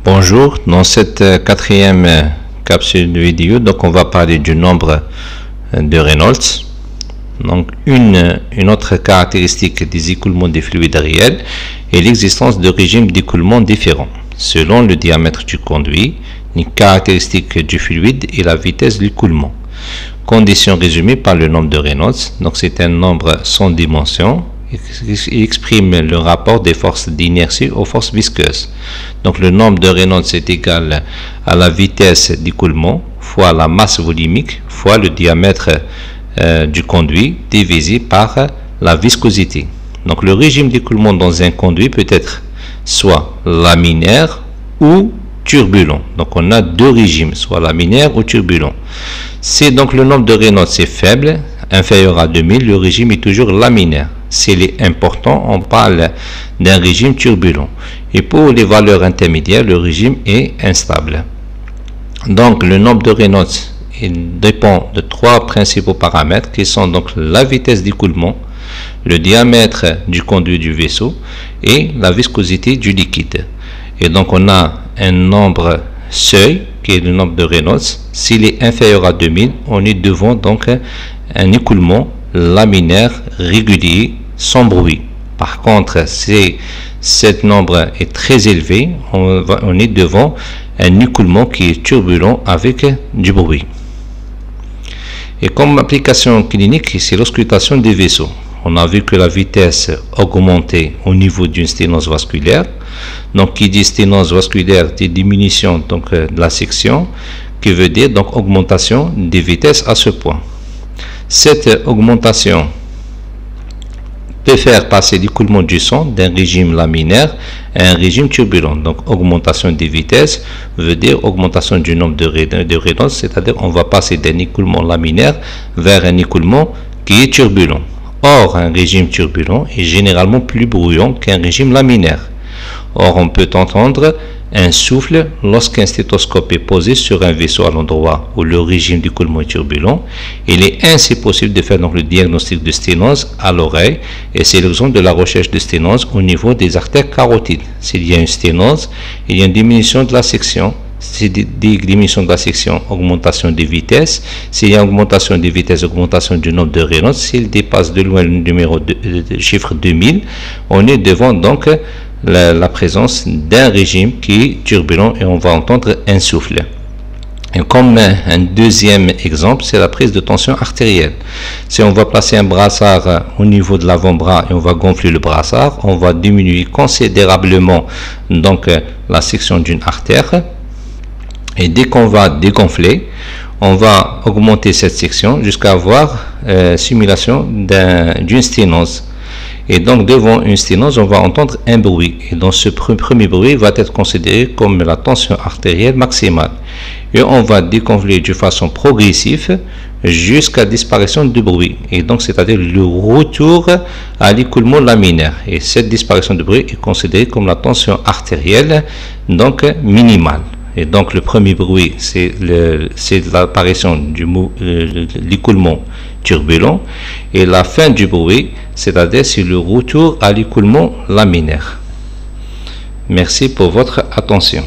Bonjour, dans cette quatrième capsule de vidéo, donc on va parler du nombre de Reynolds. Donc une autre caractéristique des écoulements des fluides réels est l'existence de régimes d'écoulement différents selon le diamètre du conduit, les caractéristiques du fluide et la vitesse de l'écoulement. Condition résumée par le nombre de Reynolds. Donc c'est un nombre sans dimension. Il exprime le rapport des forces d'inertie aux forces visqueuses. Donc le nombre de Reynolds est égal à la vitesse d'écoulement fois la masse volumique fois le diamètre du conduit divisé par la viscosité. Donc le régime d'écoulement dans un conduit peut être soit laminaire ou turbulent. Donc on a deux régimes, soit laminaire ou turbulent. Si donc le nombre de Reynolds est faible, inférieur à 2000, le régime est toujours laminaire. S'il est important, on parle d'un régime turbulent. Et pour les valeurs intermédiaires, le régime est instable. Donc le nombre de Reynolds dépend de trois principaux paramètres qui sont donc la vitesse d'écoulement, le diamètre du conduit du vaisseau et la viscosité du liquide. Et donc on a un nombre seuil qui est le nombre de Reynolds. S'il est inférieur à 2000, on est devant donc un écoulement laminaire régulier sans bruit. Par contre, si cet nombre est très élevé, on est devant un écoulement qui est turbulent avec du bruit. Et comme application clinique, c'est l'auscultation des vaisseaux. On a vu que la vitesse augmentait au niveau d'une sténose vasculaire. Donc, qui dit sténose vasculaire, dit diminution donc, de la section, qui veut dire donc augmentation des vitesses à ce point. Cette augmentation peut faire passer l'écoulement du sang d'un régime laminaire à un régime turbulent. Donc, augmentation des vitesses veut dire augmentation du nombre de Reynolds, c'est-à-dire on va passer d'un écoulement laminaire vers un écoulement qui est turbulent. Or, un régime turbulent est généralement plus bruyant qu'un régime laminaire. Or, on peut entendre un souffle lorsqu'un stéthoscope est posé sur un vaisseau à l'endroit où le régime d'écoulement est turbulent. Il est ainsi possible de faire donc le diagnostic de sténose à l'oreille, et c'est l'exemple de la recherche de sténose au niveau des artères carotides. S'il y a une sténose, il y a une diminution de la section. C'est diminution de la section, augmentation des vitesses. S'il y a augmentation des vitesses, augmentation du nombre de Reynolds. S'il dépasse de loin le chiffre 2000, on est devant donc la présence d'un régime qui est turbulent et on va entendre un souffle. Et comme un deuxième exemple, c'est la prise de tension artérielle. Si on va placer un brassard au niveau de l'avant-bras et on va gonfler le brassard, on va diminuer considérablement donc la section d'une artère. Et dès qu'on va dégonfler, on va augmenter cette section jusqu'à avoir simulation d'une sténose. Et donc devant une sténose, on va entendre un bruit. Et donc ce premier bruit va être considéré comme la tension artérielle maximale. Et on va dégonfler de façon progressive jusqu'à disparition du bruit. Et donc c'est-à-dire le retour à l'écoulement laminaire. Et cette disparition du bruit est considérée comme la tension artérielle donc minimale. Et donc le premier bruit, c'est l'apparition de l'écoulement turbulent, et la fin du bruit, c'est-à-dire c'est le retour à l'écoulement laminaire. Merci pour votre attention.